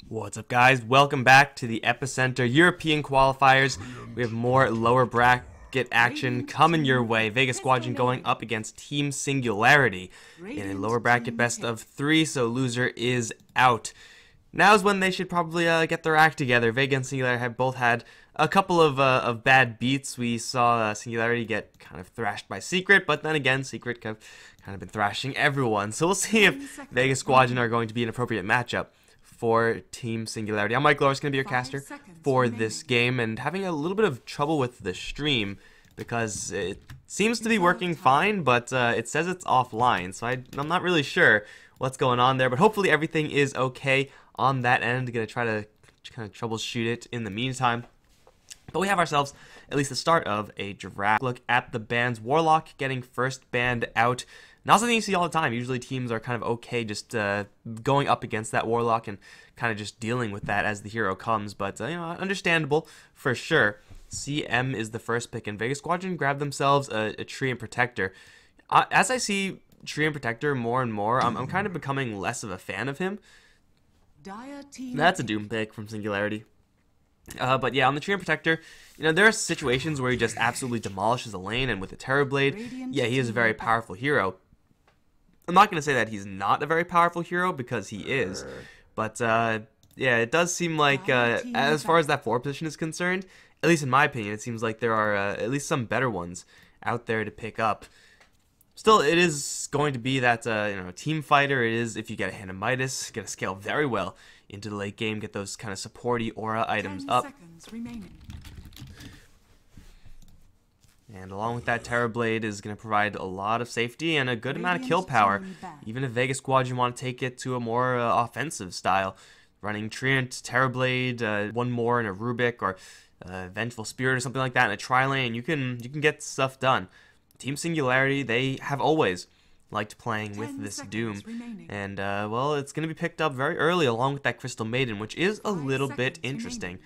What's up, guys? Welcome back to the Epicenter European qualifiers. We have more lower bracket action coming your way. Vega Squadron going up against Team Singularity in a lower bracket best of 3, so loser is out. Now's when they should probably get their act together. Vega and Singularity have both had a couple of bad beats. We saw Singularity get kind of thrashed by Secret, but then again, Secret kind of been thrashing everyone. So we'll see if Vega Squadron are going to be an appropriate matchup for Team Singularity. I'm Mike Loris, going to be your caster for this game, and having a little bit of trouble with the stream because it seems to be working fine, but it says it's offline, so I'm not really sure what's going on there, but hopefully everything is okay on that end. Going to try to kind of troubleshoot it in the meantime. But we have ourselves at least the start of a draft. Look at the bans. Warlock getting first banned out. Not something you see all the time. Usually teams are kind of okay just going up against that Warlock and kind of just dealing with that as the hero comes. But, you know, understandable for sure. CM is the first pick, and Vega Squadron grabbed themselves a Treant Protector. As I see Treant Protector more and more, I'm kind of becoming less of a fan of him. That's a Doom pick from Singularity. But yeah, on the Treant Protector, you know, there are situations where he just absolutely demolishes a lane, and with the Terrorblade, yeah, he is a very powerful hero. I'm not going to say that he's not a very powerful hero, because he is, but yeah, it does seem like, as far as that 4 position is concerned, at least in my opinion, it seems like there are at least some better ones out there to pick up. Still, it is going to be that, you know, team fighter. It is, if you get a hand of Midas, going to scale very well into the late game, get those kind of supporty aura items up. And along with that, Terrorblade is going to provide a lot of safety and a good amount of kill power, even if Vega Squadron want to take it to a more offensive style. Running Treant, Terrorblade, one more in a Rubik or Vengeful Spirit or something like that in a tri-lane, you can get stuff done. Team Singularity, they have always liked playing with this Doom, and well, it's going to be picked up very early along with that Crystal Maiden, which is a little bit interesting.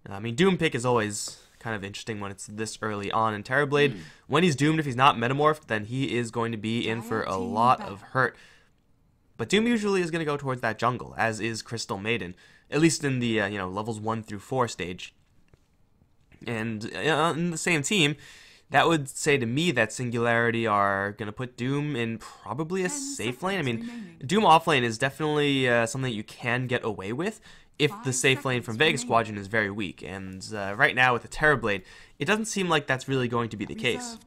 I mean, Doom pick is always kind of interesting when it's this early on, and Terrorblade, when he's doomed, if he's not metamorphed, then he is going to be in for a lot of hurt. But Doom usually is going to go towards that jungle, as is Crystal Maiden, at least in the you know, levels 1 through 4 stage. And in the same team, that would say to me that Singularity are going to put Doom in probably a safe lane. I mean, Doom offlane is definitely something that you can get away with if the safe lane from Vega Squadron is very weak. And right now with the Terrorblade, it doesn't seem like that's really going to be the case.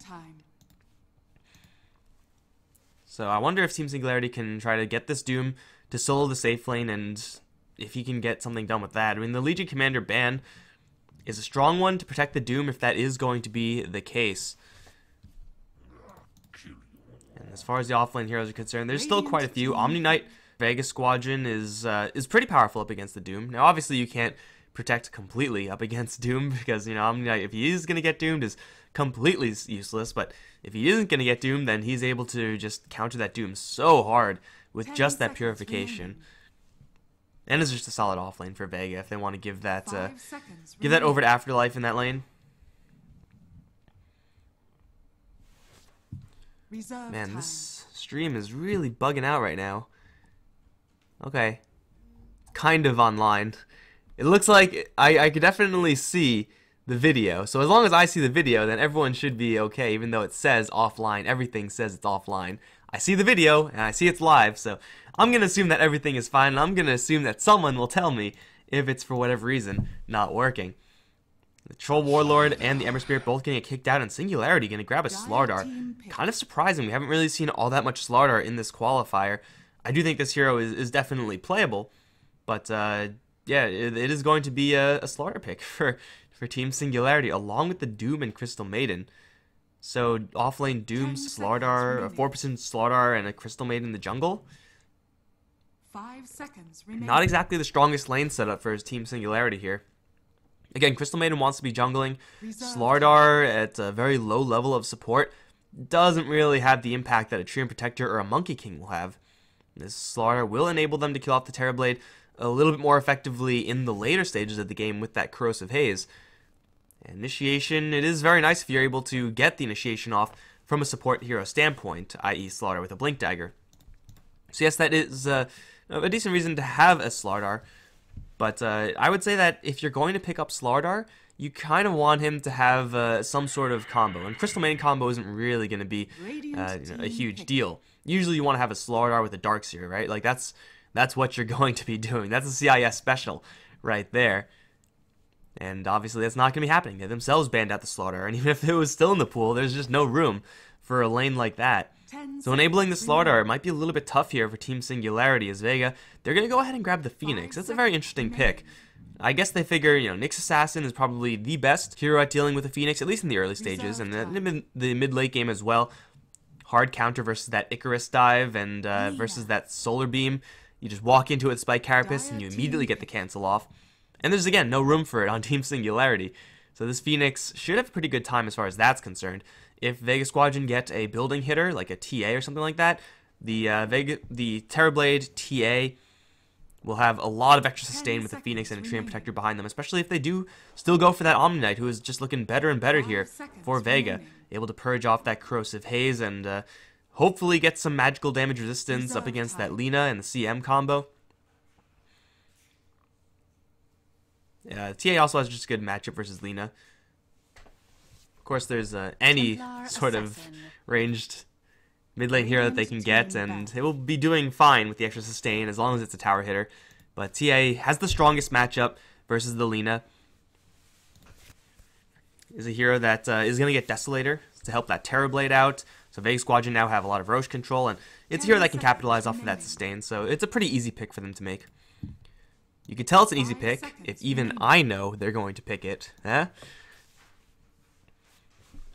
So I wonder if Team Singularity can try to get this Doom to solo the safe lane, and if he can get something done with that. I mean, the Legion Commander ban is a strong one to protect the Doom if that is going to be the case. And as far as the offlane heroes are concerned, there's still quite a few. Omni Knight, Vega Squadron is pretty powerful up against the Doom. Now, obviously, you can't protect completely up against Doom because, you know, Omni Knight, if he is going to get doomed, is completely useless. But if he isn't going to get doomed, then he's able to just counter that Doom so hard with just that purification. And it's just a solid offlane for Vega if they want to give that over to Afterlife in that lane. Man, this stream is really bugging out right now. Okay. Kind of online. It looks like I could definitely see the video. So as long as I see the video, then everyone should be okay, even though it says offline. Everything says it's offline. I see the video, and I see it's live, so I'm going to assume that everything is fine, and I'm going to assume that someone will tell me if it's, for whatever reason, not working. The Troll Warlord and the Ember Spirit both getting kicked out, and Singularity going to grab a Slardar. Kind of surprising. We haven't really seen all that much Slardar in this qualifier. I do think this hero is definitely playable, but yeah, it is going to be a Slardar pick for Team Singularity, along with the Doom and Crystal Maiden. So, offlane Doom, Slardar, a 4% Slardar, and a Crystal Maiden in the jungle. 5 seconds remaining. Not exactly the strongest lane setup for his Team Singularity here. Again, Crystal Maiden wants to be jungling. Slardar, at a very low level of support, doesn't really have the impact that a Treant Protector or a Monkey King will have. This Slardar will enable them to kill off the Terrorblade a little bit more effectively in the later stages of the game with that Corrosive Haze. Initiation, it is very nice if you're able to get the initiation off from a support hero standpoint, i.e. Slardar with a Blink Dagger. So yes, that is a decent reason to have a Slardar. But I would say that if you're going to pick up Slardar, you kind of want him to have some sort of combo. And Crystal Main combo isn't really going to be a huge deal. Usually you want to have a Slardar with a Darkseer, right? Like that's what you're going to be doing. That's a CIS special right there. And obviously that's not going to be happening. They themselves banned out the Slardar. And even if it was still in the pool, there's just no room for a lane like that. So enabling the Slardar might be a little bit tough here for Team Singularity as Vega. They're going to go ahead and grab the Phoenix. That's a very interesting pick. I guess they figure, Nyx Assassin is probably the best hero at dealing with the Phoenix, at least in the early stages, and the mid-late game as well. Hard counter versus that Icarus dive and versus that Solar Beam. You just walk into it with Spike Carapace and you immediately get the cancel off. And there's, again, no room for it on Team Singularity. So this Phoenix should have a pretty good time as far as that's concerned. If Vega Squadron get a building hitter, like a TA or something like that, the Terrorblade TA will have a lot of extra sustain with the Phoenix and a Treant Protector behind them, especially if they do still go for that Omni Knight, who is just looking better and better here for Vega. Able to purge off that Corrosive Haze and hopefully get some magical damage resistance up against that Lina and the CM combo. TA also has just a good matchup versus Lina. Of course, there's any sort of ranged mid lane hero that they can get, and it will be doing fine with the extra sustain as long as it's a tower hitter. But TA has the strongest matchup versus the Lina. Is a hero that is going to get Desolator to help that Terrorblade out. So Vega Squadron now have a lot of Roche control, and it's a hero that can capitalize off of that sustain. So it's a pretty easy pick for them to make. You can tell it's an easy pick if even I know they're going to pick it. Eh?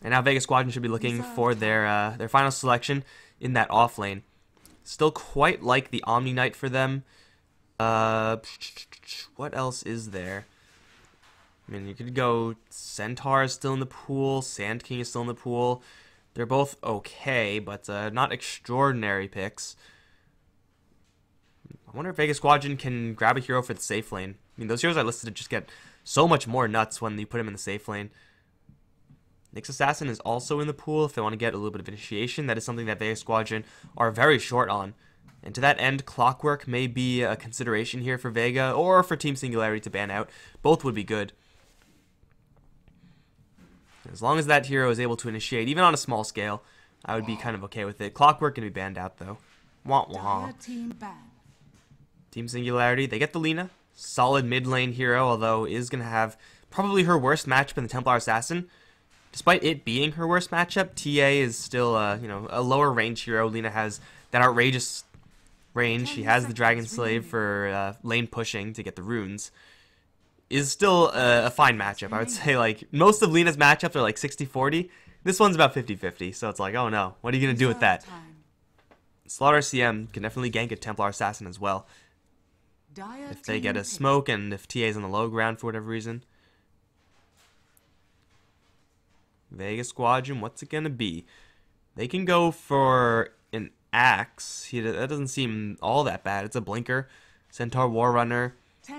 And now Vega Squadron should be looking for their final selection in that off lane. Still quite like the Omni Knight for them. What else is there? I mean, you could go Centaur is still in the pool, Sand King is still in the pool. They're both okay, but not extraordinary picks. I wonder if Vega Squadron can grab a hero for the safe lane. I mean, those heroes I listed just get so much more nuts when you put him in the safe lane. Nyx Assassin is also in the pool if they want to get a little bit of initiation. That is something that Vega Squadron are very short on. And to that end, Clockwork may be a consideration here for Vega or for Team Singularity to ban out. Both would be good. As long as that hero is able to initiate, even on a small scale, I would be kind of okay with it. Clockwork can be banned out, though. Wah wah. Team Singularity, they get the Lina. Solid mid lane hero, although is going to have probably her worst matchup in the Templar Assassin. Despite it being her worst matchup, TA is still a lower range hero. Lina has that outrageous range. She has the Dragon Slave for lane pushing to get the runes. Is still a fine matchup. I would say like most of Lina's matchups are like 60-40. This one's about 50-50, so it's like, oh no, what are you going to do with that? Slaughter CM can definitely gank a Templar Assassin as well. If they get a smoke and if TA's on the low ground for whatever reason. Vega Squadron, what's it gonna be? They can go for an Axe. That doesn't seem all that bad. It's a Blinker. Centaur Warrunner.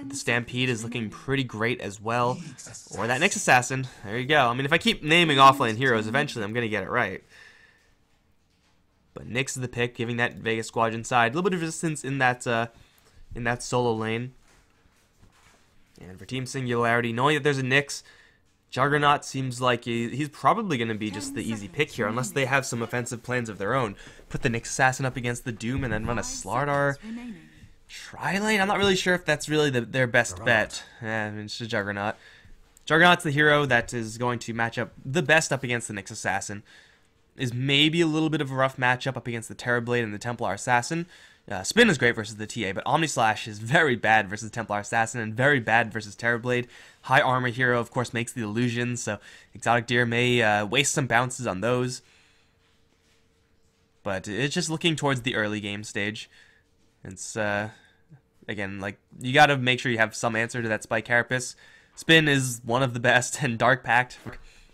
The Stampede is looking pretty great as well. Or that Nyx Assassin. There you go. I mean, if I keep naming offlane heroes, eventually I'm gonna get it right. But Nyx is the pick, giving that Vega Squadron side a little bit of resistance in that solo lane. And for Team Singularity, knowing that there's a Nyx, Juggernaut seems like he's probably going to be just the easy pick here, unless they have some offensive plans of their own. Put the Nyx Assassin up against the Doom and then run a Slardar Tri-Lane? I'm not really sure if that's really their best bet. I mean, it's a Juggernaut. Juggernaut's the hero that is going to match up the best up against the Nyx Assassin. Is maybe a little bit of a rough matchup up against the Terrorblade and the Templar Assassin. Spin is great versus the TA, but Omnislash is very bad versus Templar Assassin and very bad versus Terrorblade. High armor hero, of course, makes the illusions, so Exotic Deer may waste some bounces on those. But it's just looking towards the early game stage. It's, again, like, you gotta make sure you have some answer to that Spike Carapace. Spin is one of the best, and Dark Pact,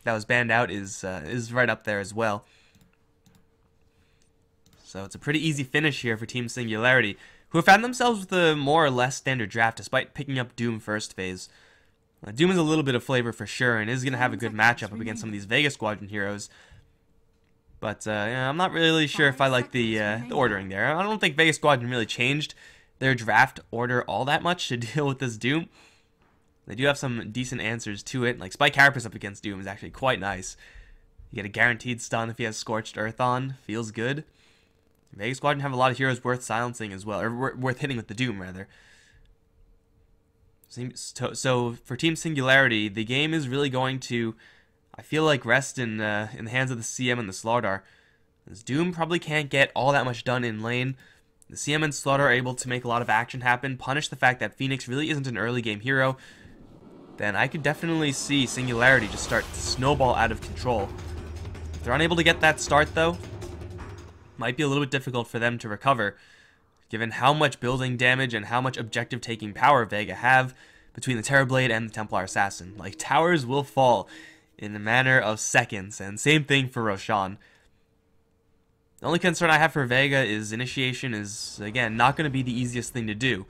that was banned out, is right up there as well. So it's a pretty easy finish here for Team Singularity, who have found themselves with a more or less standard draft despite picking up Doom first phase. Doom is a little bit of flavor for sure and is going to have a good matchup up against some of these Vega Squadron heroes. But I'm not really sure if I like the ordering there. I don't think Vega Squadron really changed their draft order all that much to deal with this Doom. They do have some decent answers to it. Like Spike Carapace up against Doom is actually quite nice. You get a guaranteed stun if he has Scorched Earth on. Feels good. Vega Squadron have a lot of heroes worth silencing as well, or worth hitting with the Doom, rather. So for Team Singularity, the game is really going to, I feel like, rest in the hands of the CM and the Slardar. This Doom probably can't get all that much done in lane. The CM and Slardar are able to make a lot of action happen, punish the fact that Phoenix really isn't an early game hero. Then I could definitely see Singularity just start to snowball out of control. If they're unable to get that start, though, might be a little bit difficult for them to recover, given how much building damage and how much objective taking power Vega have between the Terrorblade and the Templar Assassin. Like, towers will fall in a matter of seconds, and same thing for Roshan. The only concern I have for Vega is initiation is, again, not going to be the easiest thing to do.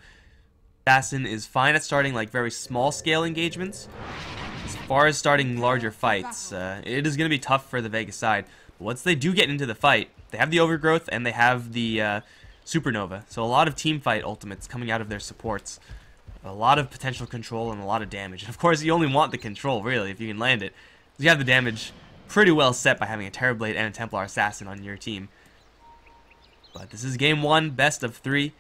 Assassin is fine at starting like very small scale engagements. As far as starting larger fights, it is going to be tough for the Vega side. But once they do get into the fight, they have the Overgrowth and they have the Supernova. So a lot of team fight ultimates coming out of their supports. A lot of potential control and a lot of damage. And of course, you only want the control, really, if you can land it. You have the damage pretty well set by having a Terrorblade and a Templar Assassin on your team. But this is game 1, best of 3.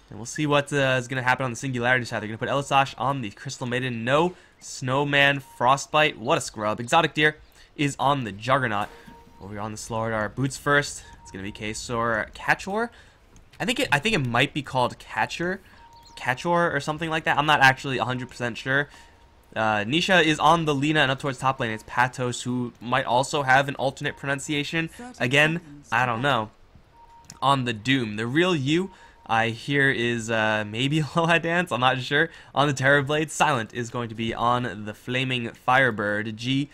And we'll see what is going to happen on the Singularity side. They're going to put Elisash on the Crystal Maiden. No Snowman Frostbite. What a scrub. Exotic Deer is on the Juggernaut. Over here on the Slardar. Boots first. It's going to be Kasor Catchor. I think it might be called Catchor or something like that. I'm not actually 100% sure. Nisha is on the Lina, and up towards top lane it's Patos, who might also have an alternate pronunciation. Again, I don't know. On the Doom. The real you, I hear, is maybe Aloha Dance, I'm not sure. On the Terrorblade, Silent is going to be on the Flaming Firebird. G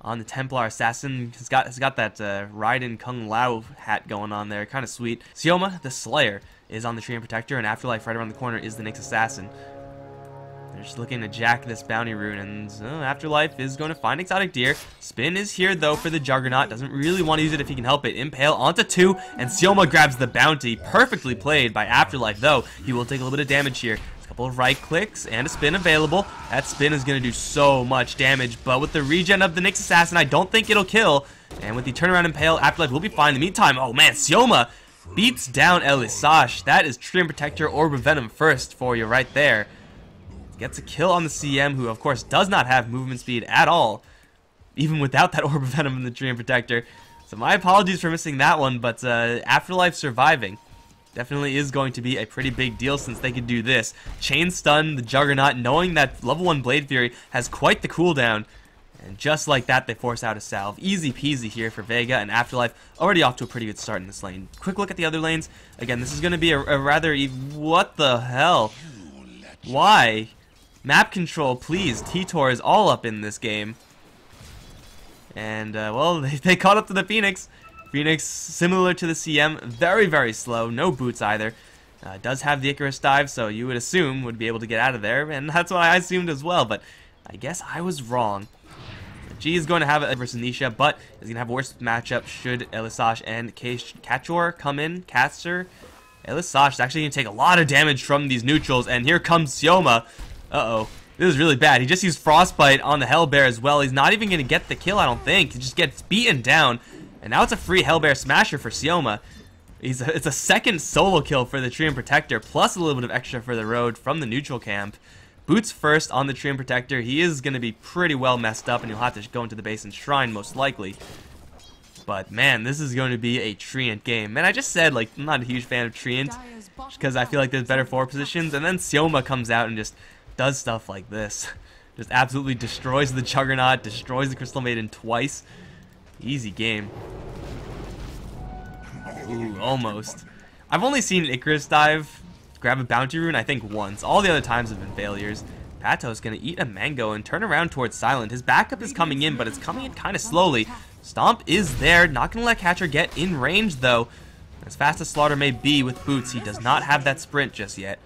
on the Templar Assassin has got that Raiden Kung Lao hat going on there, kind of sweet. Sioma, the Slayer, is on the Treant Protector, and Afterlife right around the corner is the Nyx Assassin. They're just looking to jack this bounty rune, and Afterlife is going to find Exotic Deer. Spin is here, though, for the Juggernaut. Doesn't really want to use it if he can help it. Impale onto 2, and Sioma grabs the bounty. Perfectly played by Afterlife, though. He will take a little bit of damage here. A couple of right clicks and a spin available. That spin is going to do so much damage, but with the regen of the Nyx Assassin, I don't think it'll kill. And with the turnaround Impale, Afterlife will be fine. In the meantime, oh man, Sioma beats down Elisash. That is Treant Protector, Orb of Venom first for you right there. Gets a kill on the CM, who of course does not have movement speed at all, even without that Orb of Venom in the Treant Protector. So my apologies for missing that one, but Afterlife surviving definitely is going to be a pretty big deal since they could do this. Chain Stun the Juggernaut, knowing that level 1 Blade Fury has quite the cooldown. And just like that, they force out a salve. Easy peasy here for Vega, and Afterlife already off to a pretty good start in this lane. Quick look at the other lanes. Again, this is going to be a rather... What the hell? Why? Map control, please. T-Tor is all up in this game. And, well, they caught up to the Phoenix. Phoenix, similar to the CM, very, very slow. No boots either. Does have the Icarus dive, so you would assume would be able to get out of there. And that's what I assumed as well, but I guess I was wrong. G is going to have it versus Nisha, but is going to have a worse matchup should Elisash and Catchor come in. Caster. Elisash is actually going to take a lot of damage from these neutrals, and here comes Sioma. Uh-oh. This is really bad. He just used Frostbite on the Hellbear as well. He's not even going to get the kill, I don't think. He just gets beaten down. And now it's a free Hellbear Smasher for Sioma. It's a second solo kill for the Treant Protector, plus a little bit of extra for the road from the neutral camp. Boots first on the Treant Protector. He is going to be pretty well messed up, and he'll have to go into the base and shrine most likely. But man, this is going to be a Treant game. And I just said, like, I'm not a huge fan of Treant because I feel like there's better forward positions. And then Sioma comes out and just does stuff like this. Just absolutely destroys the Juggernaut, destroys the Crystal Maiden twice. Easy game. Ooh, almost. I've only seen Icarus dive grab a bounty rune, I think, once. All the other times have been failures. Pato's gonna eat a mango and turn around towards Silent. His backup is coming in, but it's coming in kind of slowly. Stomp is there. Not gonna let Catcher get in range, though. As fast as Slaughter may be with boots, he does not have that sprint just yet.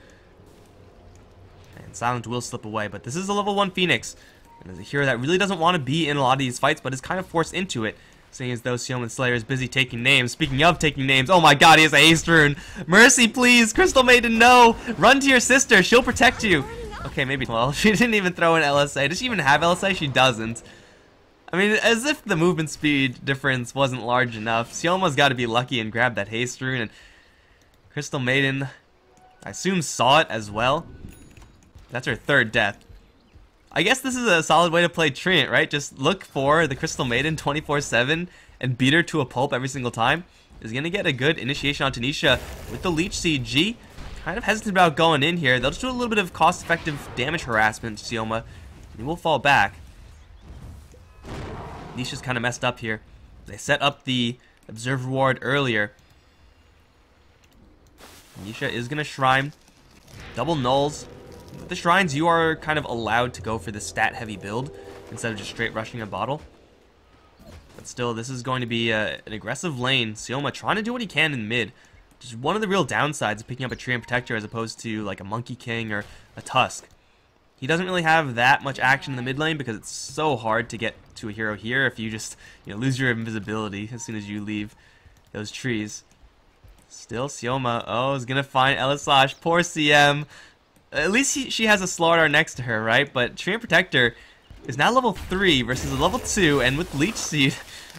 And Silent will slip away, but this is a level 1 Phoenix. And is a hero that really doesn't want to be in a lot of these fights, but is kind of forced into it. Seeing as though Sioma's Slayer is busy taking names. Speaking of taking names, oh my god, he has a haste rune. Mercy, please, Crystal Maiden, no. Run to your sister, she'll protect you. Okay, maybe, well, she didn't even throw an LSA. Does she even have LSA? She doesn't. I mean, as if the movement speed difference wasn't large enough. Sioma's got to be lucky and grab that haste rune, and Crystal Maiden, I assume, saw it as well. That's her third death. I guess this is a solid way to play Treant, right? Just look for the Crystal Maiden 24/7 and beat her to a pulp every single time. Is going to get a good initiation on Tanisha with the Leech Seed. G kind of hesitant about going in here. They'll just do a little bit of cost-effective damage harassment to Sioma, and he will fall back. Nisha's kind of messed up here. They set up the Observe Ward earlier. Nisha is going to Shrine. Double Nulls. With the Shrines, you are kind of allowed to go for the stat-heavy build instead of just straight rushing a bottle. But still, this is going to be an aggressive lane. Sioma trying to do what he can in mid. Just one of the real downsides of picking up a Treant Protector as opposed to like a Monkey King or a Tusk. He doesn't really have that much action in the mid lane because it's so hard to get to a hero here if you just lose your invisibility as soon as you leave those trees. Still, Sioma, is going to find Elisage. Poor CM. At least she has a Slardar next to her, right? But Treant Protector is now level 3 versus a level 2, and with Leech Seed,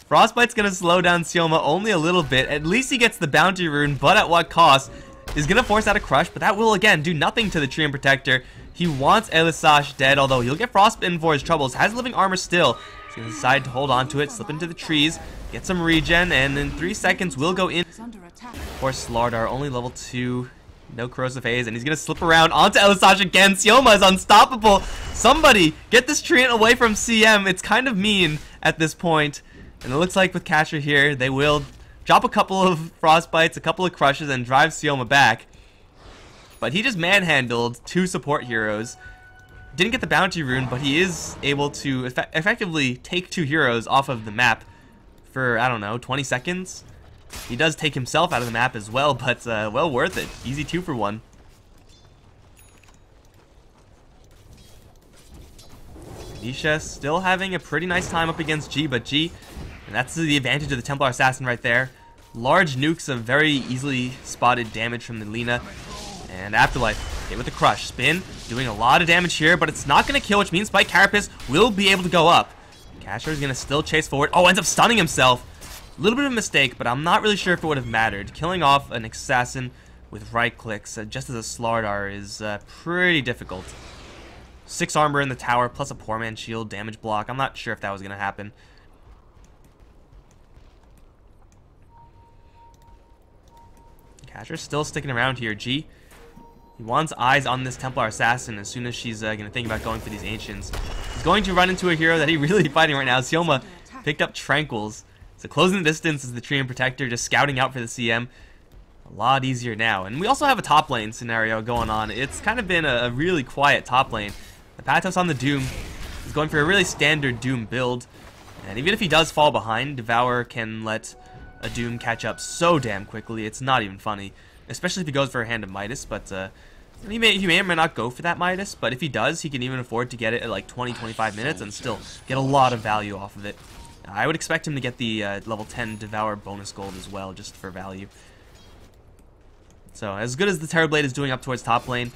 Frostbite's going to slow down Sioma only a little bit. At least he gets the Bounty Rune, but at what cost? Is going to force out a Crush, but that will, again, do nothing to the Treant Protector. He wants Elisage dead, although he'll get Frostbitten for his troubles. Has living armor still. He's going to decide to hold on to it, slip into the trees, get some regen, and in 3 seconds will go in. Of course, Slardar, only level 2. No corrosive haze, and he's gonna slip around onto Elisage again. Sioma is unstoppable. Somebody get this Treant away from CM. It's kind of mean at this point. And it looks like with Catcher here, they will drop a couple of Frostbites, a couple of Crushes, and drive Sioma back. But he just manhandled 2 support heroes. Didn't get the Bounty Rune, but he is able to effectively take 2 heroes off of the map for, I don't know, 20 seconds. He does take himself out of the map as well, but well worth it. Easy 2 for 1. Nisha still having a pretty nice time up against G, but G, and that's the advantage of the Templar Assassin right there. Large nukes of very easily spotted damage from the Lina. And Afterlife, hit with the Crush. Spin, doing a lot of damage here, but it's not going to kill, which means Spike Carapace will be able to go up. Casher is going to still chase forward. Oh, ends up stunning himself. A little bit of a mistake, but I'm not really sure if it would have mattered. Killing off an assassin with right clicks, just as a Slardar, is pretty difficult. 6 armor in the tower, plus a poor man shield, damage block. I'm not sure if that was going to happen. Casher's still sticking around here. G, he wants eyes on this Templar Assassin as soon as she's going to think about going for these Ancients. He's going to run into a hero that he's really fighting right now. Sioma picked up Tranquils. So closing the distance is the Treant Protector, just scouting out for the CM. A lot easier now. And we also have a top lane scenario going on. It's kind of been a really quiet top lane. The Pathos on the Doom is going for a really standard Doom build. And even if he does fall behind, Devour can let a Doom catch up so damn quickly. It's not even funny. Especially if he goes for a Hand of Midas. But he may or may not go for that Midas. But if he does, he can even afford to get it at like 20-25 minutes and still get a lot of value off of it. I would expect him to get the level 10 Devour bonus gold as well, just for value. So, as good as the Terrorblade is doing up towards top lane,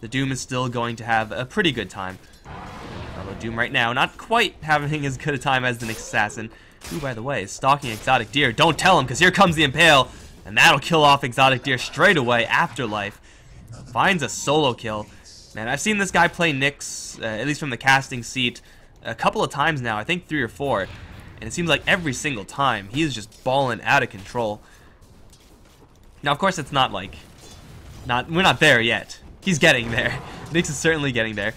the Doom is still going to have a pretty good time. Although Doom right now, not quite having as good a time as the Nyx Assassin, who, by the way, is stalking Exotic Deer. Don't tell him, because here comes the Impale, and that'll kill off Exotic Deer straight away. Afterlife finds a solo kill. Man, I've seen this guy play Nyx, at least from the casting seat, a couple of times now, I think 3 or 4, and it seems like every single time he is just balling out of control. Now, of course, it's not like, we're not there yet. He's getting there. Nyx is certainly getting there.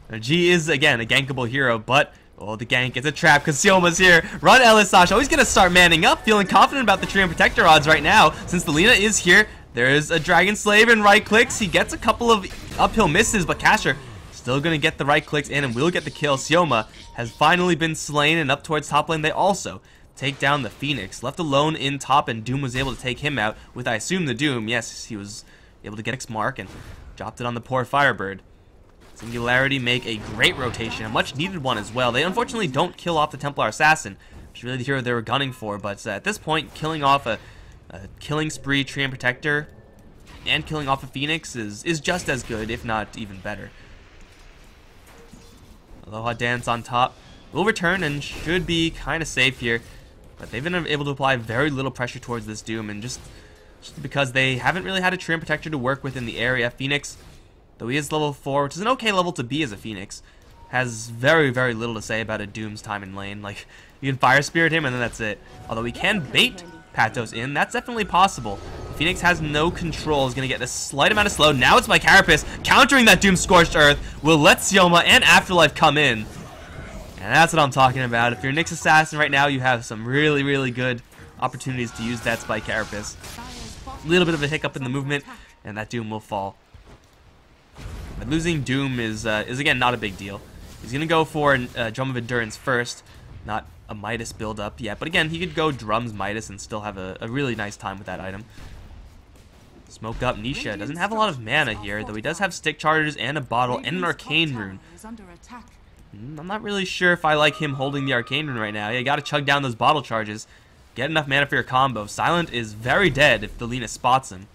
Now, G is, again, a gankable hero, but, oh, the gank is a trap because Sioma's here. Run, Elisage. Oh, he's going to start manning up, feeling confident about the Treant Protector odds right now. Since the Lina is here, there is a Dragon Slave and right clicks. He gets a couple of uphill misses, but Casher still going to get the right clicks in and will get the kill. Sioma has finally been slain, and up towards top lane they also take down the Phoenix. Left alone in top, and Doom was able to take him out with, I assume, the Doom. Yes, he was able to get X mark and dropped it on the poor Firebird. Singularity make a great rotation, a much needed one as well. They unfortunately don't kill off the Templar Assassin, which is really the hero they were gunning for. But at this point, killing off a killing spree Treant Protector and killing off a Phoenix is just as good, if not even better. Aloha Dance on top will return and should be kind of safe here. But they've been able to apply very little pressure towards this Doom, and just because they haven't really had a Treant Protector to work with in the area. Phoenix, though he is level 4, which is an okay level to be as a Phoenix, has very, very little to say about a Doom's time in lane. Like, you can Fire Spirit him and then that's it. Although he can bait Patos in, that's definitely possible. Phoenix has no control, is going to get a slight amount of slow. Now it's by Carapace, countering that Doom Scorched Earth, will let Sioma and Afterlife come in. And that's what I'm talking about. If you're Nyx Assassin right now, you have some really, really good opportunities to use that Spike Carapace. A little bit of a hiccup in the movement, and that Doom will fall. But losing Doom is again, not a big deal. He's going to go for a Drum of Endurance first, not a Midas build-up yet. But again, he could go Drums Midas and still have a really nice time with that item. Smoked up Nisha doesn't have a lot of mana here, though he does have Stick Chargers and a Bottle and an Arcane Rune. I'm not really sure if I like him holding the Arcane Rune right now. You gotta chug down those Bottle Charges. Get enough mana for your combo. Silent is very dead if the Lina spots him.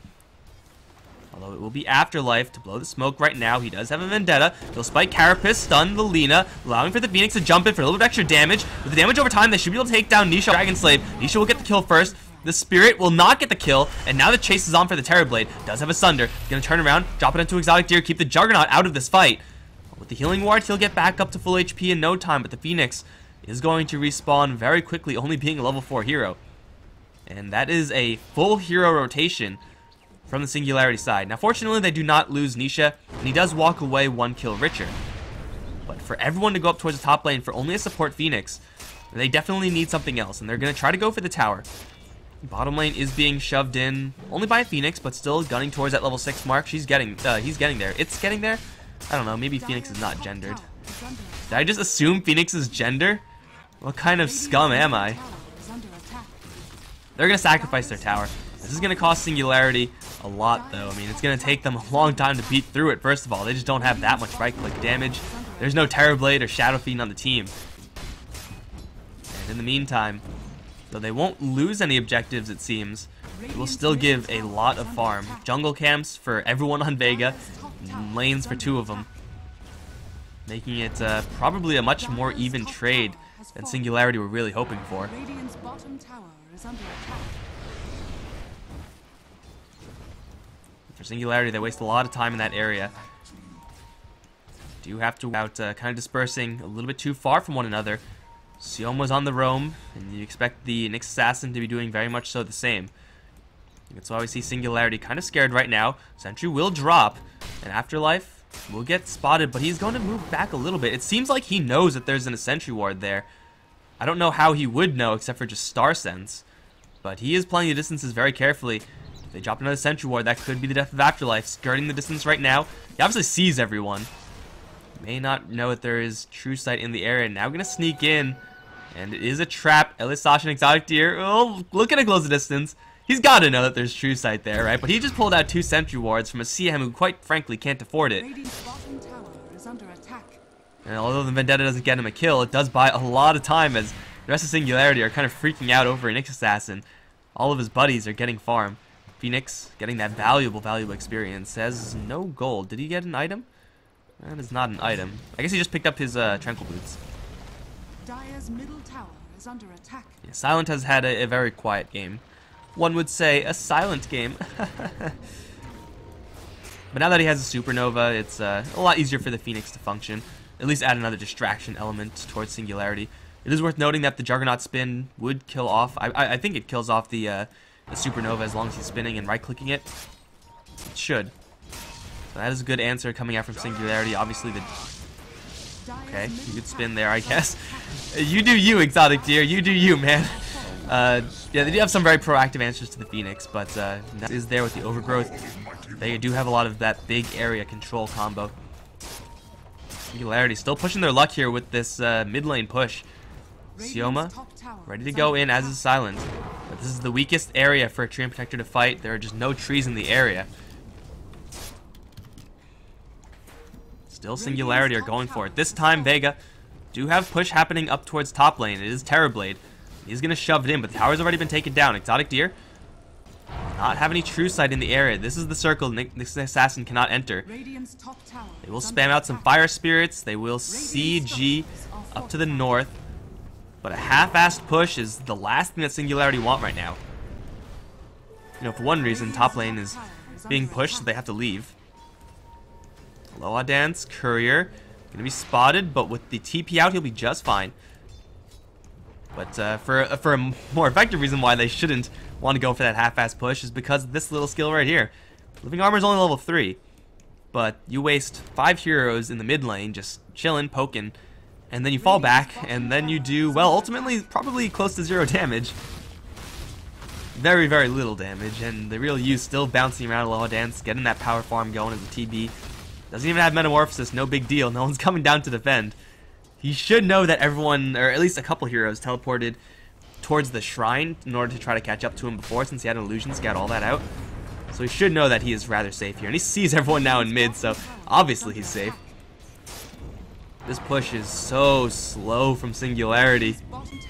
Although it will be Afterlife to blow the smoke right now. He does have a Vendetta. He'll Spike Carapace, stun the Lina, allowing for the Phoenix to jump in for a little bit extra damage. With the damage over time, they should be able to take down Nisha Dragon Slave. Nisha will get the kill first. The Spirit will not get the kill, and now the chase is on for the Terrorblade. Does have a Sunder. Gonna turn around, drop it into Exotic Deer, keep the Juggernaut out of this fight. With the Healing Ward, he'll get back up to full HP in no time, but the Phoenix is going to respawn very quickly, only being a level 4 hero. And that is a full hero rotation from the Singularity side. Now, fortunately, they do not lose Nisha, and he does walk away 1 kill richer. But for everyone to go up towards the top lane for only a support Phoenix, they definitely need something else, and they're going to try to go for the tower. Bottom lane is being shoved in only by a Phoenix, but still gunning towards that level 6 mark. He's getting there. It's getting there. I don't know, maybe Phoenix is not gendered. Did I just assume Phoenix is gender? What kind of scum am I? They're going to sacrifice their tower. This is going to cost Singularity a lot, though. I mean, it's going to take them a long time to beat through it, first of all. They just don't have that much right-click damage. There's no Terrorblade or Shadow Fiend on the team. And in the meantime, though they won't lose any objectives, it seems, they will still give a lot of farm. Jungle camps for everyone on Vega, lanes for 2 of them, making it probably a much more even trade than Singularity were really hoping for. For Singularity, they waste a lot of time in that area. Do have to out kind of dispersing a little bit too far from one another. Sioma's on the roam, and you expect the Nyx Assassin to be doing very much so the same. That's why we see Singularity kind of scared right now. Sentry will drop, and Afterlife will get spotted, but he's going to move back a little bit. It seems like he knows that there's a Sentry Ward there. I don't know how he would know, except for just Star Sense. But he is playing the distances very carefully. If they drop another Sentry Ward, that could be the death of Afterlife. Skirting the distance right now. He obviously sees everyone. May not know that there is True Sight in the area. Now going to sneak in. And it is a trap. Elisash and Exotic Deer. Oh, look at a close the distance. He's got to know that there's True Sight there, right? But he just pulled out 2 Sentry Wards from a CM who quite frankly can't afford it. And although the Vendetta doesn't get him a kill, it does buy a lot of time as the rest of Singularity are kind of freaking out over a Nyx Assassin. All of his buddies are getting farm. Phoenix getting that valuable experience. Has no gold. Did he get an item? That is not an item. I guess he just picked up his Tranquil Boots. Dire's middle tower is under attack. Yeah, Silent has had a very quiet game. One would say a silent game. But now that he has a Supernova, it's a lot easier for the Phoenix to function. At least add another distraction element towards Singularity. It is worth noting that the Juggernaut spin would kill off. I think it kills off the Supernova as long as he's spinning and right-clicking it. It should. So that is a good answer coming out from Singularity. Obviously, the... Okay, you could spin there, I guess. You do you, Exotic Deer. You do you, man. Yeah, they do have some very proactive answers to the Phoenix, but that is there with the Overgrowth. They do have a lot of that big area control combo. Singularity still pushing their luck here with this mid lane push. Sioma ready to go in, as is Silent. But this is the weakest area for a Treant Protector to fight. There are just no trees in the area. Still Singularity are going for it. This time Vega do have push happening up towards top lane. It is Terrorblade. He's going to shove it in, but the tower's already been taken down. Exotic Deer does not have any true sight in the area. This is the circle this assassin cannot enter. Radiant's top tower They will is spam under out some attack. fire spirits. They will CG up to the north. But a half-assed push is the last thing that Singularity want right now. You know, for one reason, top lane is being pushed, so they have to leave. Aloha Dance, Courier, gonna be spotted, but with the TP out, he'll be just fine. But for a more effective reason why they shouldn't want to go for that half-assed push is because of this little skill right here. Living Armor is only level 3, but you waste 5 heroes in the mid lane just chilling, poking, and then you fall back, and then you do, well, ultimately probably close to 0 damage. Very, very little damage, and the real you still bouncing around Aloha Dance, getting that power farm going as a TB. Doesn't even have Metamorphosis, no big deal, no one's coming down to defend. He should know that everyone, or at least a couple heroes, teleported towards the shrine in order to try to catch up to him before, since he had an illusion scout all that out. So he should know that he is rather safe here, and he sees everyone now in mid, so obviously he's safe. This push is so slow from Singularity.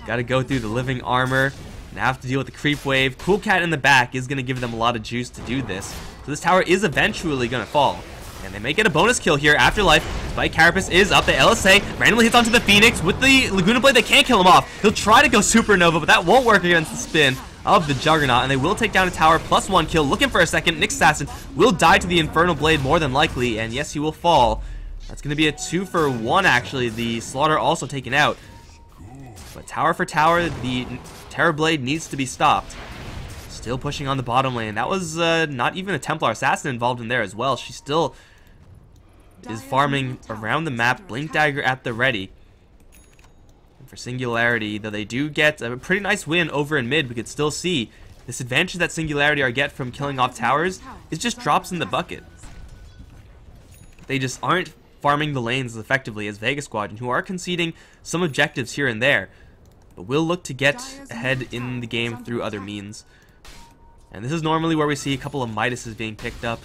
Gotta go through the Living Armor, and have to deal with the creep wave. Cool Cat in the back is gonna give them a lot of juice to do this. So this tower is eventually gonna fall. And they may get a bonus kill here. Afterlife, Spike Carapace is up. The LSA randomly hits onto the Phoenix with the Laguna Blade. They can't kill him off. He'll try to go Supernova, but that won't work against the spin of the Juggernaut. And they will take down a tower, +1 kill. Looking for a second. Nyx Assassin will die to the Infernal Blade more than likely. And yes, he will fall. That's going to be a 2-for-1 actually. The Slaughter also taken out. But tower for tower, the Terror Blade needs to be stopped. Still pushing on the bottom lane. That was not even a Templar Assassin involved in there as well. She still is farming around the map. Blink Dagger at the ready. And for Singularity, though they do get a pretty nice win over in mid, we could still see this advantage that Singularity are get from killing off towers is just drops in the bucket. They just aren't farming the lanes as effectively as Vega Squadron, who are conceding some objectives here and there, but will look to get ahead in the game through other means. And this is normally where we see a couple of Midases being picked up.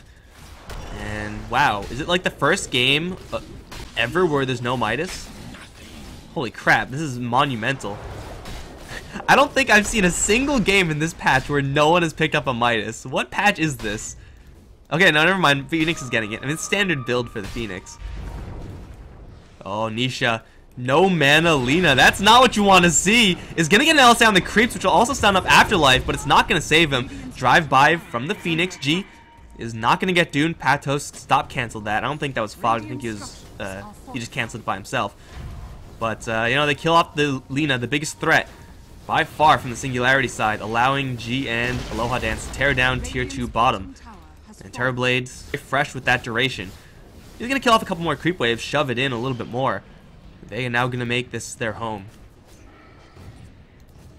And wow, is it like the first game ever where there's no Midas? Holy crap, this is monumental. I don't think I've seen a single game in this patch where no one has picked up a Midas. What patch is this? Okay, no, never mind. Phoenix is getting it. I mean, it's standard build for the Phoenix. Oh, Nisha. No mana Lina. That's not what you want to see. Is going to get an LSA on the creeps, which will also stun up Afterlife, but it's not going to save him. Drive by from the Phoenix. G is not going to get doomed. Patos stop canceled that. I don't think that was fogged. I think he just canceled it by himself. But, you know, they kill off the Lina, the biggest threat by far from the Singularity side, allowing G and Aloha Dance to tear down tier 2 bottom. And Terror Blade's fresh with that duration. He's going to kill off a couple more creep waves, shove it in a little bit more. They are now going to make this their home.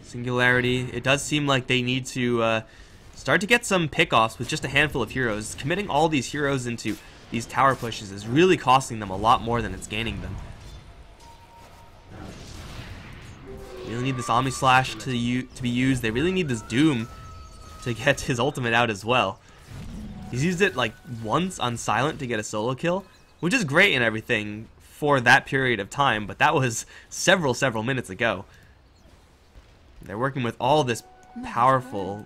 Singularity, it does seem like they need to start to get some pickoffs with just a handful of heroes. Committing all these heroes into these tower pushes is really costing them a lot more than it's gaining them. They really need this Omni Slash to be used. They really need this Doom to get his ultimate out as well. He's used it like once on Silent to get a solo kill, which is great and everything for that period of time, but that was several minutes ago. They're working with all these powerful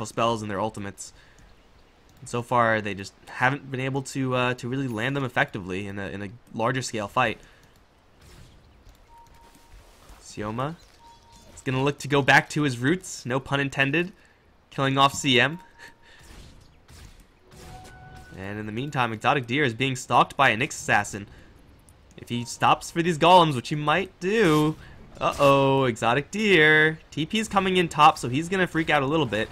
spells in their ultimates. And so far, they just haven't been able to really land them effectively in a larger scale fight. Sioma is gonna look to go back to his roots, no pun intended, killing off CM. And in the meantime, Exotic Deer is being stalked by a Nyx Assassin. If he stops for these golems, which he might do. Uh-oh, Exotic Deer. TP is coming in top, so he's going to freak out a little bit.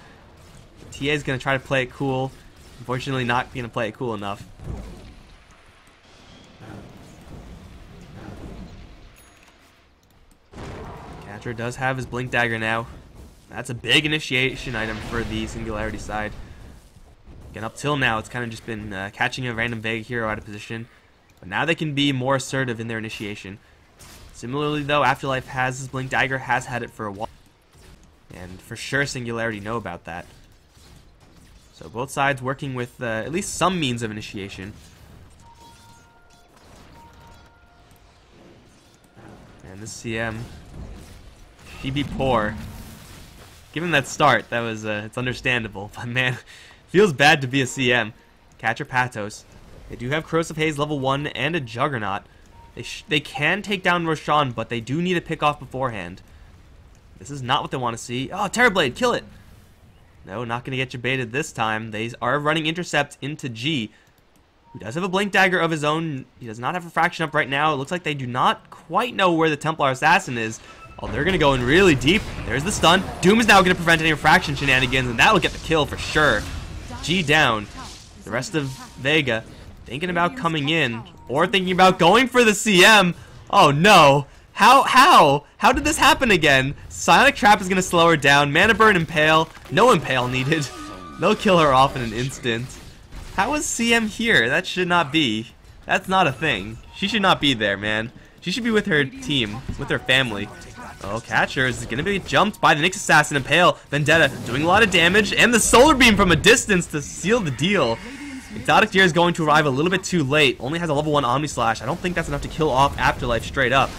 TA is going to try to play it cool. Unfortunately, not going to play it cool enough. Catcher does have his Blink Dagger now. That's a big initiation item for the Singularity side. Again, up till now, it's kind of just been catching a random Vega hero out of position. But now they can be more assertive in their initiation. Similarly, though, Afterlife has his Blink Dagger, has had it for a while. And for sure, Singularity know about that. So both sides working with at least some means of initiation. And this CM He'd be poor. Given that start, that was it's understandable. But man, feels bad to be a CM. Catcher Patos. They do have Corrosive Haze level 1 and a Juggernaut. They can take down Roshan, but they do need a pick off beforehand. This is not what they want to see. Oh, Terrorblade, kill it! No, not going to get you baited this time. They are running Intercept into G, who does have a Blink Dagger of his own. He does not have a Fraction up right now. It looks like they do not quite know where the Templar Assassin is. Oh, they're going to go in really deep. There's the stun. Doom is now going to prevent any Fraction shenanigans, and that'll get the kill for sure. G down. The rest of Vega thinking about coming in, or thinking about going for the CM. Oh no. How did this happen again? Psionic Trap is going to slow her down. Mana Burn Impale. No Impale needed. They'll kill her off in an instant. How is CM here? That should not be. That's not a thing. She should not be there, man. She should be with her team, with her family. Oh, Catcher is going to be jumped by the Nyx Assassin. Impale. Vendetta doing a lot of damage. And the Solar Beam from a distance to seal the deal. Exotic Deer is going to arrive a little bit too late. Only has a level 1 Omni Slash. I don't think that's enough to kill off Afterlife straight up.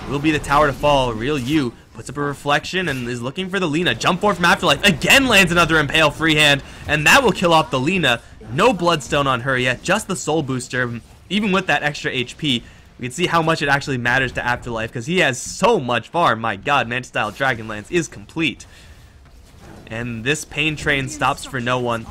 Will be the tower to fall. Real You puts up a reflection and is looking for the Lina. Jump forward from Afterlife. Again lands another Impale freehand. And that will kill off the Lina. No Bloodstone on her yet. Just the Soul Booster. Even with that extra HP, we can see how much it actually matters to Afterlife. Because he has so much farm. My god, Manta-style Dragonlance is complete. And this Pain Train stops for no one.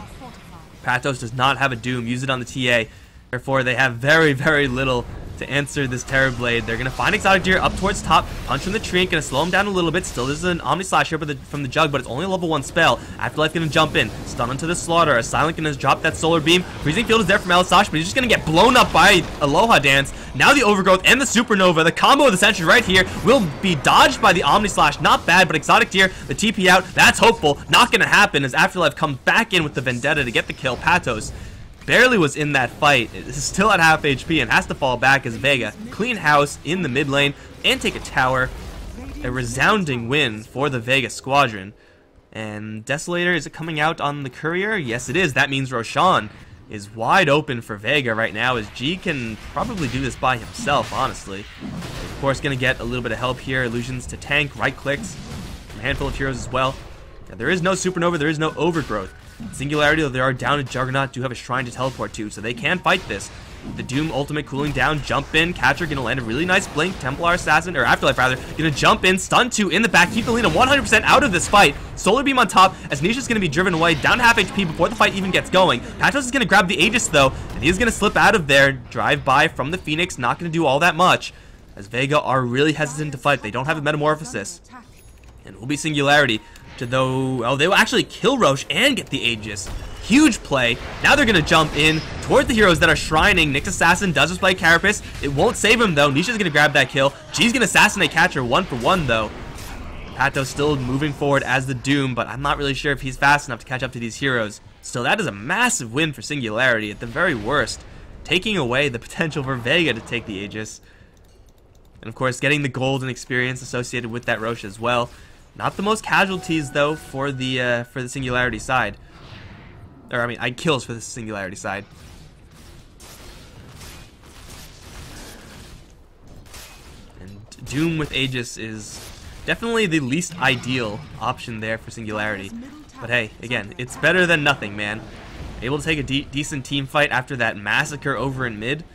Patos does not have a Doom. Use it on the TA. Therefore, they have very, very little to answer this Terrorblade. They're going to find Exotic Deer up towards top. Punch from the tree. Going to slow him down a little bit. Still, there's an Omni Slash here from the Jug, but it's only a level 1 spell. Afterlife going to jump in. Stun onto the Slaughter. A Silent going to drop that Solar Beam. Freezing Field is there from Elisash, but he's just going to get blown up by Aloha Dance. Now the Overgrowth and the Supernova. The combo of the Sentry right here will be dodged by the Omni Slash. Not bad, but Exotic Deer, the TP out. That's hopeful. Not going to happen as Afterlife comes back in with the Vendetta to get the kill. Patos barely was in that fight. It is still at half HP and has to fall back as Vega clean house in the mid lane and take a tower. A resounding win for the Vega squadron. And Desolator, is it coming out on the Courier? Yes, it is. That means Roshan is wide open for Vega right now, as G can probably do this by himself, honestly. Of course, going to get a little bit of help here. Illusions to tank, right clicks, a handful of heroes as well. Now, there is no Supernova, there is no Overgrowth. Singularity, though they are down, and Juggernaut do have a Shrine to teleport to, so they can fight this. The Doom ultimate cooling down, jump in, Catcher gonna land a really nice blink, Templar Assassin, or Afterlife rather, gonna jump in, stun 2 in the back, keep the Lina 100% out of this fight. Solar Beam on top, as Nisha's gonna be driven away, down to half HP before the fight even gets going. Patros is gonna grab the Aegis though, and he's gonna slip out of there, drive by from the Phoenix, not gonna do all that much. As Vega are really hesitant to fight, they don't have a Metamorphosis. And it will be Singularity to though, oh, they will actually kill Roche and get the Aegis. Huge play. Now they're going to jump in toward the heroes that are shrining. Nyx Assassin does display Carapace. It won't save him though. Nisha's going to grab that kill. G's going to assassinate Catcher 1 for 1 though. Pato's still moving forward as the Doom, but I'm not really sure if he's fast enough to catch up to these heroes. Still, that is a massive win for Singularity at the very worst, taking away the potential for Vega to take the Aegis. And of course, getting the gold and experience associated with that Roche as well. Not the most casualties though for the Singularity side. Or, I mean, kills for the Singularity side. And Doom with Aegis is definitely the least ideal option there for Singularity. But hey, again, it's better than nothing, man. Able to take a decent team fight after that massacre over in mid.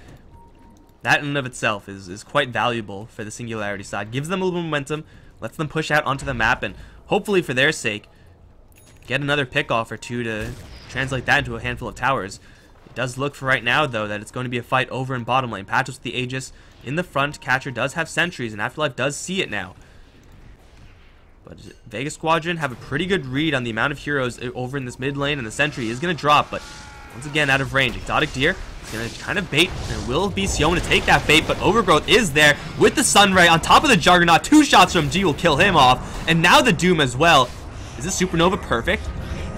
That in and of itself is quite valuable for the Singularity side. Gives them a little momentum, lets them push out onto the map, and hopefully for their sake, get another pick-off or two to translate that into a handful of towers. It does look for right now, though, that it's going to be a fight over in bottom lane. Patros with the Aegis in the front. Catcher does have sentries, and Afterlife does see it now. But Vega Squadron have a pretty good read on the amount of heroes over in this mid lane, and the sentry is going to drop, but once again out of range. Exotic Deer is going to kind of bait, and will be Sioma to take that bait, but Overgrowth is there with the Sunray on top of the Juggernaut. 2 shots from G will kill him off, and now the Doom as well. Is this Supernova perfect?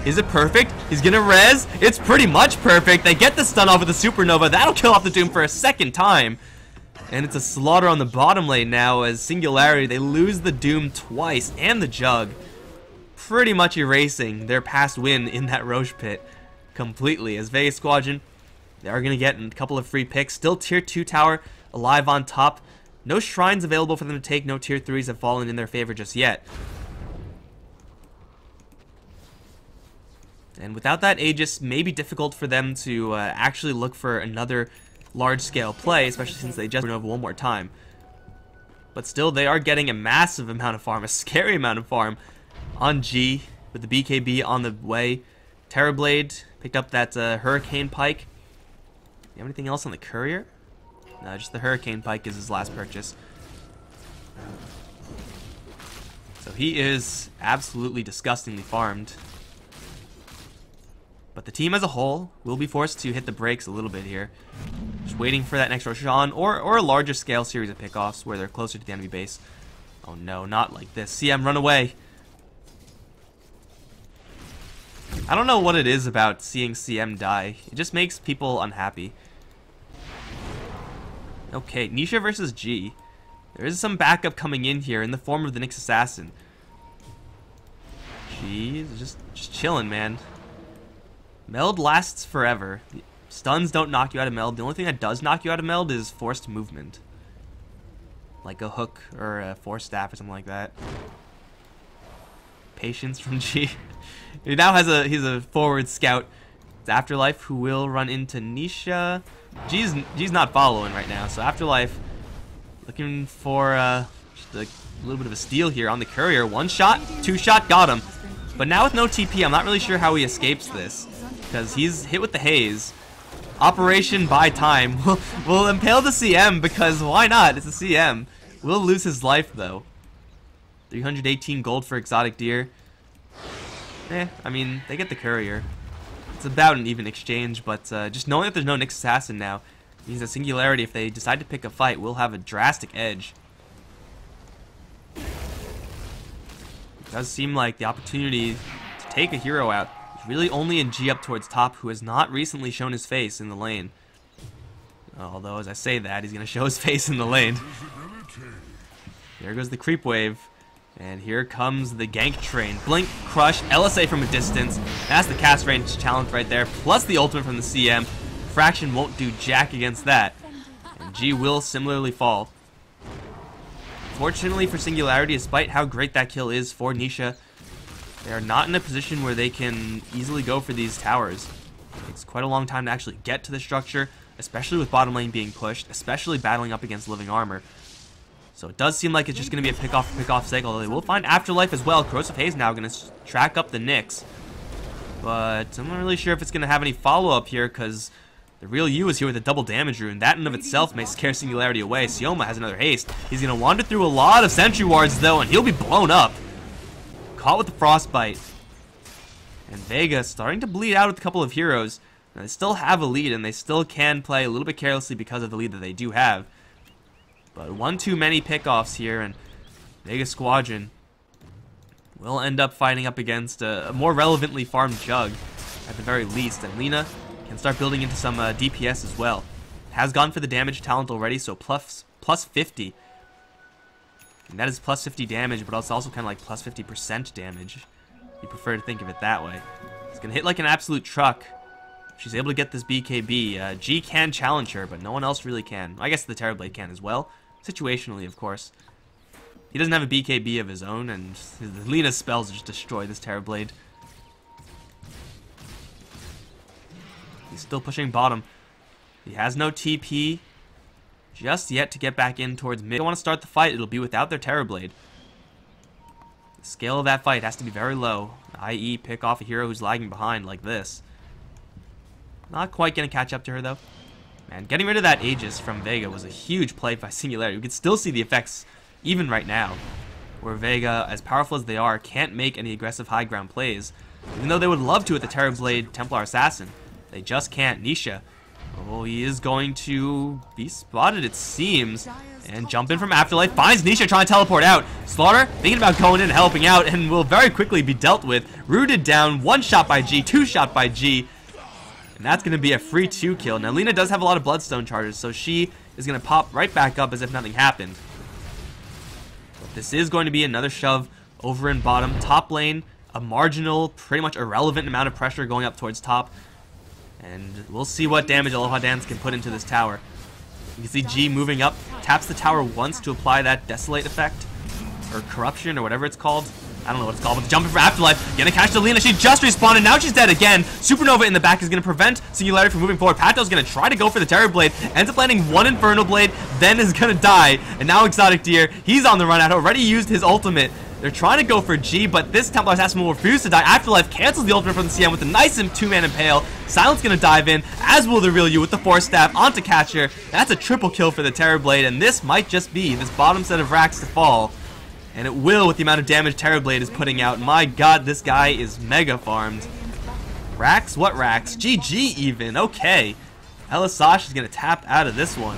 Is it perfect? He's gonna res. It's pretty much perfect. They get the stun off of the Supernova. That'll kill off the Doom for a second time. And it's a slaughter on the bottom lane now as Singularity, they lose the Doom twice and the Jug. Pretty much erasing their past win in that Roche pit completely. As Vega Squadron, they are gonna get a couple of free picks. Still tier 2 tower alive on top. No shrines available for them to take. No tier 3s have fallen in their favor just yet. And without that Aegis, may be difficult for them to actually look for another large-scale play, especially since they just over one more time. But still, they are getting a massive amount of farm, a scary amount of farm on G, with the BKB on the way. Terrorblade picked up that Hurricane Pike. Do you have anything else on the Courier? No, just the Hurricane Pike is his last purchase. So he is absolutely disgustingly farmed. But the team as a whole will be forced to hit the brakes a little bit here. Just waiting for that next Roshan or a larger scale series of pickoffs where they're closer to the enemy base. Oh no, not like this. CM, run away. I don't know what it is about seeing CM die. It just makes people unhappy. Okay, Nisha versus G. There is some backup coming in here in the form of the Nyx Assassin. G is just chilling, man. Meld lasts forever. Stuns don't knock you out of meld. The only thing that does knock you out of meld is forced movement. Like a hook or a force staff or something like that. Patience from G. He now has he's a forward scout. It's Afterlife who will run into Nisha. G's not following right now, so Afterlife looking for just a little bit of a steal here on the Courier. One shot, two shot, got him. But now with no TP, I'm not really sure how he escapes this, because he's hit with the haze. Operation Buy Time will impale the CM, because why not? It's a CM. Will lose his life though. 318 gold for Exotic Deer. I mean, they get the Courier. It's about an even exchange, but just knowing that there's no Nyx Assassin now means that Singularity, if they decide to pick a fight, will have a drastic edge. It does seem like the opportunity to take a hero out is really only in G up towards top, who has not recently shown his face in the lane. Although, as I say that, he's going to show his face in the lane. There goes the creep wave. And here comes the gank train. Blink, crush, LSA from a distance. That's the cast range challenge right there, plus the ultimate from the CM. Fraction won't do jack against that. And G will similarly fall. Fortunately for Singularity, despite how great that kill is for Nisha, they are not in a position where they can easily go for these towers. It takes quite a long time to actually get to the structure, especially with bottom lane being pushed, especially battling up against living armor. So it does seem like it's just going to be a pick-off cycle, although they will find Afterlife as well. Corrosive Haze now going to track up the Nyx. But I'm not really sure if it's going to have any follow-up here, because the real U is here with a double damage rune. That in of itself may scare Singularity away. Sioma has another haste. He's going to wander through a lot of sentry wards, though, and he'll be blown up. Caught with the Frostbite. And Vega starting to bleed out with a couple of heroes. Now, they still have a lead, and they still can play a little bit carelessly because of the lead that they do have. But one too many pickoffs here, and Vega Squadron will end up fighting up against a more relevantly farmed Jug, at the very least. And Lina can start building into some DPS as well. Has gone for the damage talent already, so plus 50. And that is plus 50 damage, but it's also kind of like plus 50% damage. You prefer to think of it that way. It's going to hit like an absolute truck. She's able to get this BKB. G can challenge her, but no one else really can. I guess the Terrorblade can as well. Situationally, of course. He doesn't have a BKB of his own, and Lina's spells just destroy this Terrorblade. He's still pushing bottom. He has no TP just yet to get back in towards mid. If they want to start the fight, it'll be without their Terrorblade. The scale of that fight has to be very low, i.e. pick off a hero who's lagging behind like this. Not quite going to catch up to her, though. Man, getting rid of that Aegis from Vega was a huge play by Singularity. We can still see the effects even right now, where Vega, as powerful as they are, can't make any aggressive high ground plays. Even though they would love to with the Terrorblade Templar Assassin. They just can't. Nisha. Oh, he is going to be spotted, it seems. And jump in from Afterlife. Finds Nisha trying to teleport out. Slaughter thinking about going in and helping out, and will very quickly be dealt with. Rooted down. One shot by G. Two shot by G. And that's going to be a free 2 kill. Now, Lina does have a lot of Bloodstone charges, so she is going to pop right back up as if nothing happened. But this is going to be another shove over in bottom. Top lane, a marginal, pretty much irrelevant amount of pressure going up towards top. And we'll see what damage Aloha Dance can put into this tower. You can see G moving up, taps the tower once to apply that Desolate effect, or Corruption, or whatever it's called. I don't know what it's called, but jumping for Afterlife. Gonna catch Delina. She just respawned, and now she's dead again. Supernova in the back is gonna prevent Singularity from moving forward. Pato's gonna try to go for the Terror Blade. Ends up landing one Infernal Blade, then is gonna die. And now Exotic Deer, he's on the run out. Already used his ultimate. They're trying to go for G, but this Templar Assassin will refuse to die. Afterlife cancels the ultimate from the CM with a nice 2-man Impale. Silence gonna dive in, as will the Real You with the Force Staff onto Catcher. That's a triple kill for the Terror Blade, and this might just be this bottom set of racks to fall. And it will with the amount of damage Terror Blade is putting out. My god, this guy is mega farmed. Racks? What racks? GG even. Okay. Elisash is going to tap out of this one.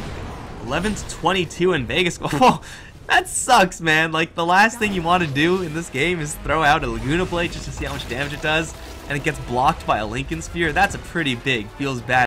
11-22 in Vega Squad. Whoa, that sucks, man. Like, the last thing you want to do in this game is throw out a Laguna Blade just to see how much damage it does. And it gets blocked by a Lincoln Sphere. That's a pretty big. Feels bad.